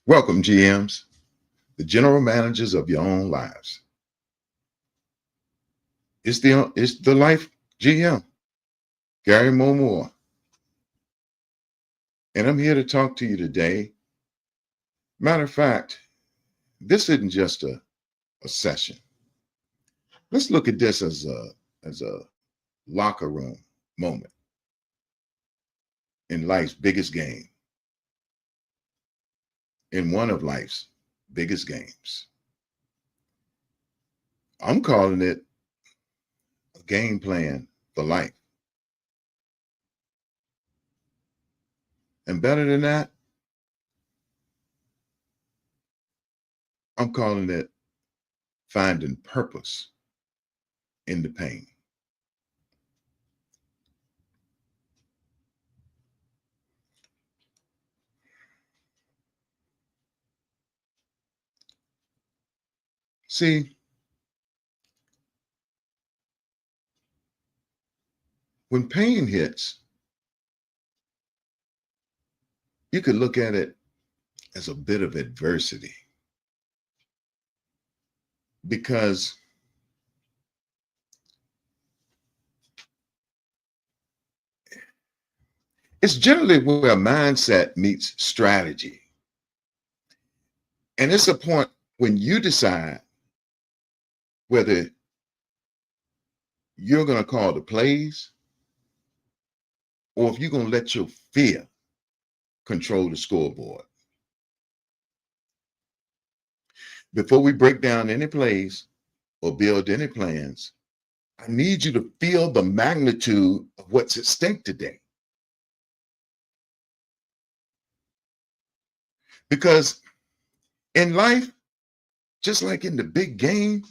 Welcome, GMs, the general managers of your own lives. It's the life GM, Gary Moore, and I'm here to talk to you today. Matter of fact, this isn't just a session. Let's look at this as a locker room moment in life's biggest game, in one of life's biggest games. I'm calling it a game plan for life. And better than that, I'm calling it finding purpose in the pain. See, when pain hits, you could look at it as a bit of adversity because it's generally where mindset meets strategy. And it's a point when you decide whether you're going to call the plays or if you're going to let your fear control the scoreboard. Before we break down any plays or build any plans, I need you to feel the magnitude of what's at stake today. Because in life, just like in the big game,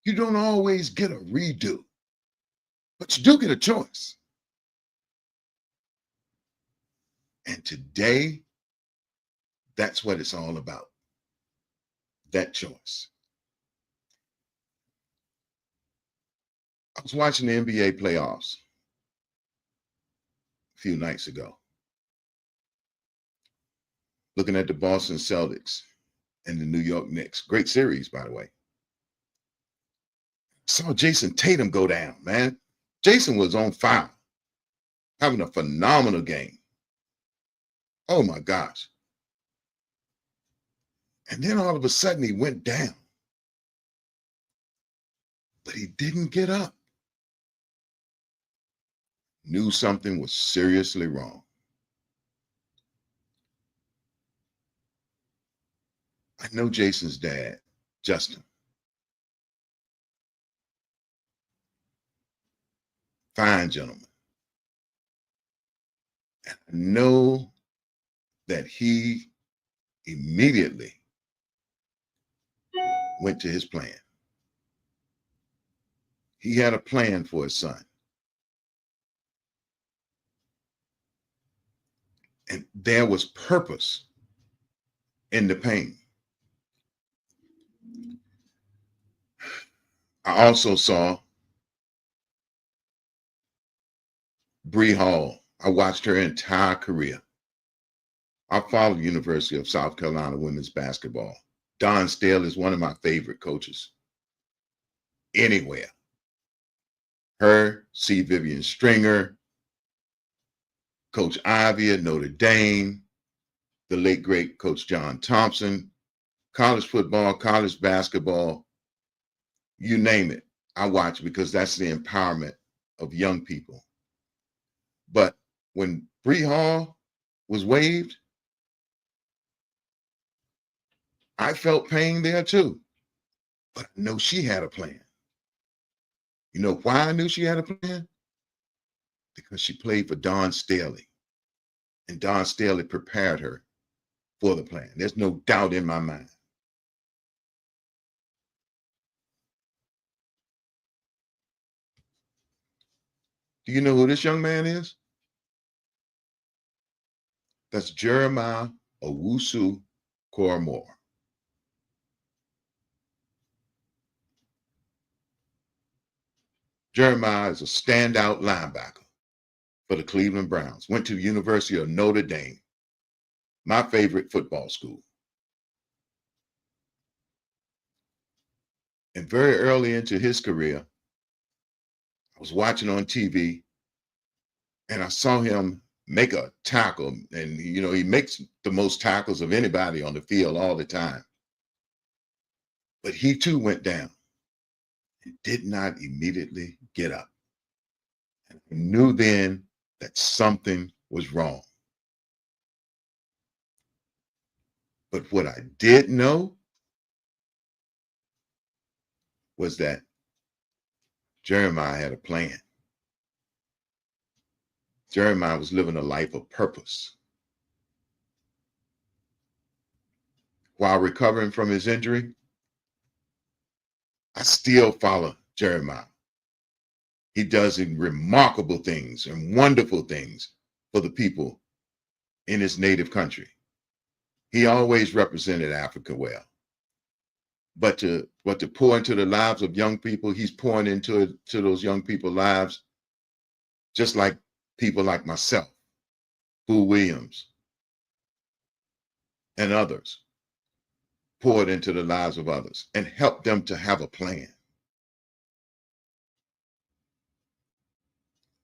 you don't always get a redo, but you do get a choice. And today, that's what it's all about, that choice. I was watching the NBA playoffs a few nights ago, looking at the Boston Celtics and the New York Knicks. Great series, by the way. Saw Jason Tatum go down, man. Jason was on fire, having a phenomenal game. Oh my gosh. And then all of a sudden he went down, but he didn't get up. Knew something was seriously wrong. I know Jason's dad, Justin. Fine gentleman. And I know that he immediately went to his plan. He had a plan for his son. And there was purpose in the pain. I also saw Bree Hall. I watched her entire career. I followed the University of South Carolina women's basketball. Don Stale is one of my favorite coaches anywhere. Her, C. Vivian Stringer, Coach Ivy at Notre Dame, the late, great Coach John Thompson, college football, college basketball, you name it. I watch because that's the empowerment of young people. But when Bree Hall was waived, I felt pain there too. But I know she had a plan. You know why I knew she had a plan? Because she played for Don Staley. And Don Staley prepared her for the plan. There's no doubt in my mind. Do you know who this young man is? That's Jeremiah Owusu Koromor. Jeremiah is a standout linebacker for the Cleveland Browns. Went to the University of Notre Dame, my favorite football school. And very early into his career, I was watching on TV and I saw him make a tackle. And, he makes the most tackles of anybody on the field all the time. But he too went down and did not immediately get up. And I knew then that something was wrong. But what I did know was that Jeremiah had a plan. Jeremiah was living a life of purpose. While recovering from his injury, I still follow Jeremiah. He does remarkable things and wonderful things for the people in his native country. He always represented Africa well. But to pour into the lives of young people, he's pouring into those young people's lives, just like people like myself, Boo Williams, and others, poured into the lives of others and help them to have a plan.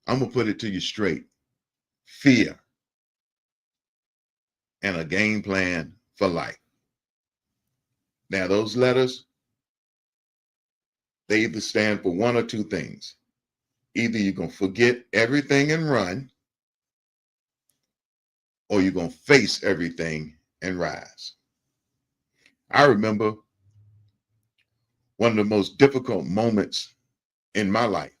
I'm going to put it to you straight. Fear and a game plan for life. Now, those letters, they either stand for one or two things. Either you're going to forget everything and run, or you're going to face everything and rise. I remember one of the most difficult moments in my life.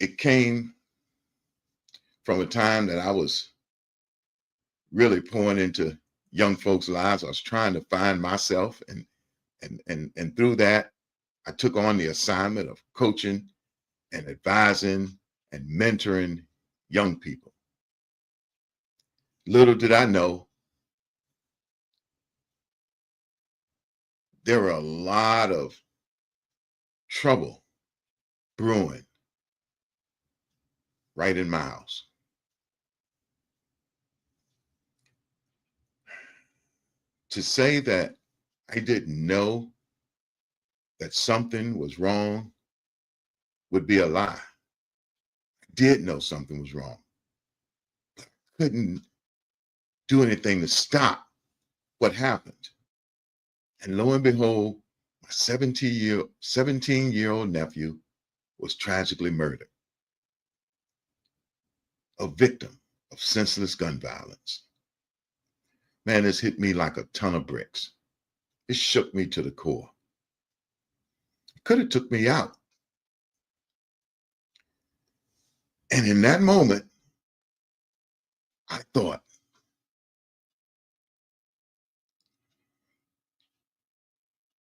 It came from a time that I was really pouring into young folks' lives. I was trying to find myself, and through that, I took on the assignment of coaching and advising and mentoring young people. Little did I know, there were a lot of trouble brewing right in my house. To say that I didn't know that something was wrong would be a lie. I did know something was wrong, but I couldn't do anything to stop what happened. And lo and behold, my 17-year-old nephew was tragically murdered, a victim of senseless gun violence. Man, this hit me like a ton of bricks. It shook me to the core. It could have took me out. And in that moment, I thought,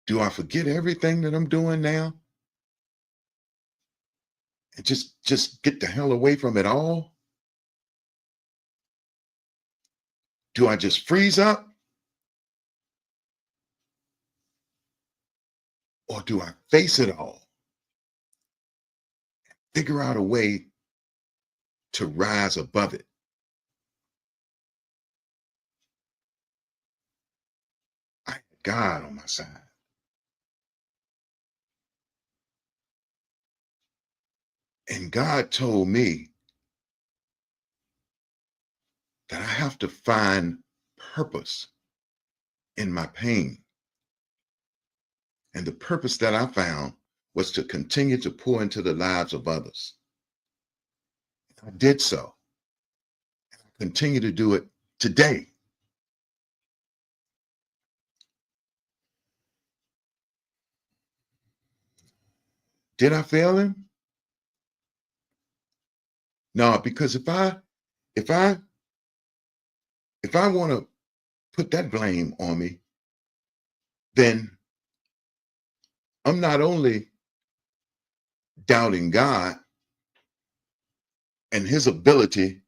do I forget everything that I'm doing now and just get the hell away from it all? Do I just freeze up? Or do I face it all? Figure out a way to rise above it. I had God on my side. And God told me that I have to find purpose in my pain. And the purpose that I found was to continue to pour into the lives of others. I did so. And I continue to do it today. Did I fail him? No, because if I want to put that blame on me, then I'm not only doubting God and his ability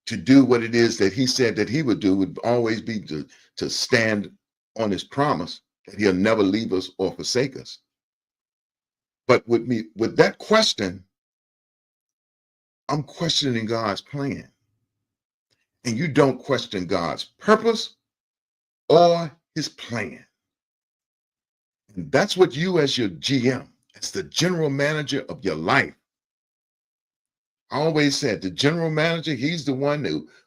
to do what it is that he said that he would always be to stand on his promise that he'll never leave us or forsake us. But with that question, I'm questioning God's plan. And you don't question God's purpose or his plan. And that's what you, as your GM, as the general manager of your life, I always said the general manager, he's the one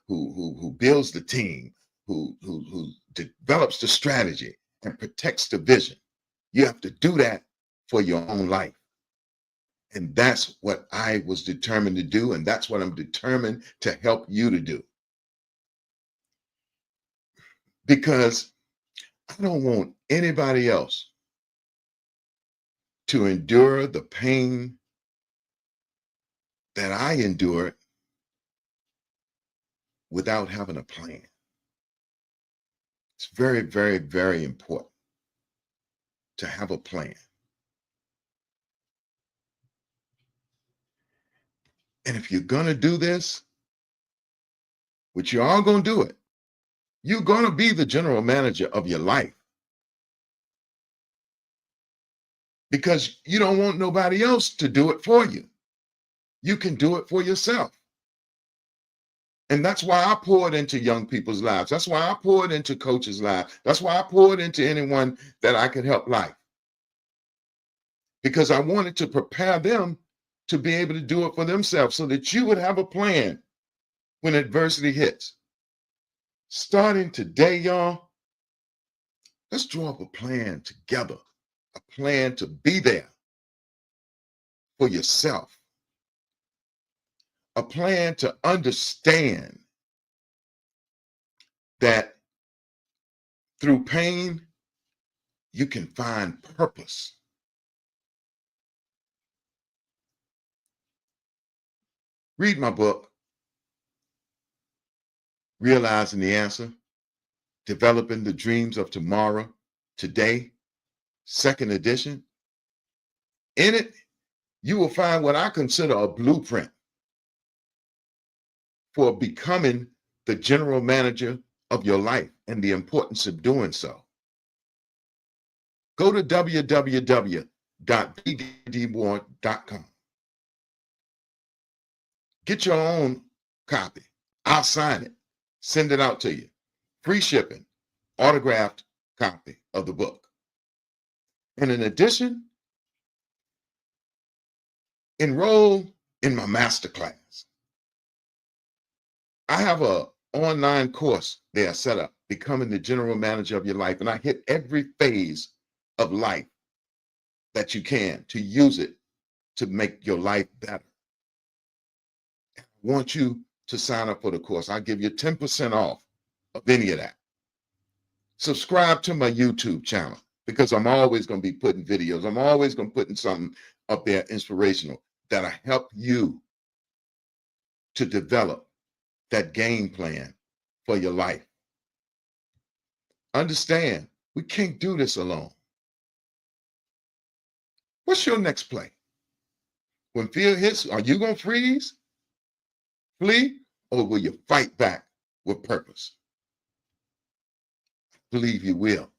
who builds the team, who develops the strategy and protects the vision. You have to do that for your own life. And that's what I was determined to do. And that's what I'm determined to help you to do. Because I don't want anybody else to endure the pain that I endured without having a plan. It's very, very, very important to have a plan. And if you're going to do this, which you are going to do it, you're going to be the general manager of your life because you don't want nobody else to do it for you. You can do it for yourself. And that's why I poured into young people's lives. That's why I poured into coaches' lives. That's why I poured into anyone that I could help life. Because I wanted to prepare them to be able to do it for themselves so that you would have a plan when adversity hits. Starting today, y'all, let's draw up a plan together, a plan to be there for yourself, a plan to understand that through pain, you can find purpose. Read my book, Realizing the Answer, Developing the Dreams of Tomorrow, Today, second edition. In it, you will find what I consider a blueprint for becoming the general manager of your life and the importance of doing so. Go to www.bddward.com. Get your own copy. I'll sign it, send it out to you. Free shipping, autographed copy of the book. And in addition, enroll in my masterclass. I have an online course there set up, Becoming the General Manager of Your Life. And I hit every phase of life that you can to use it to make your life better. I want you to sign up for the course. I'll give you 10% off of any of that. Subscribe to my YouTube channel because I'm always going to be putting videos. I'm always going to put something up there inspirational that'll help you to develop that game plan for your life. Understand, we can't do this alone. What's your next play? When fear hits, are you going to freeze, flee, or will you fight back with purpose? I believe you will.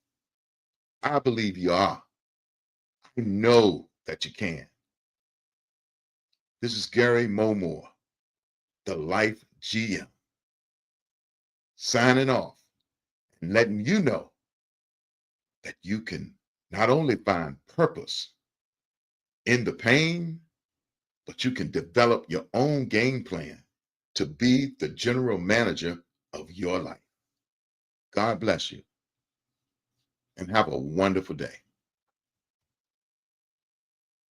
I believe you are. I know that you can. This is Gary Momore, the Life GM, signing off and letting you know that you can not only find purpose in the pain, but you can develop your own game plan to be the general manager of your life. God bless you and have a wonderful day.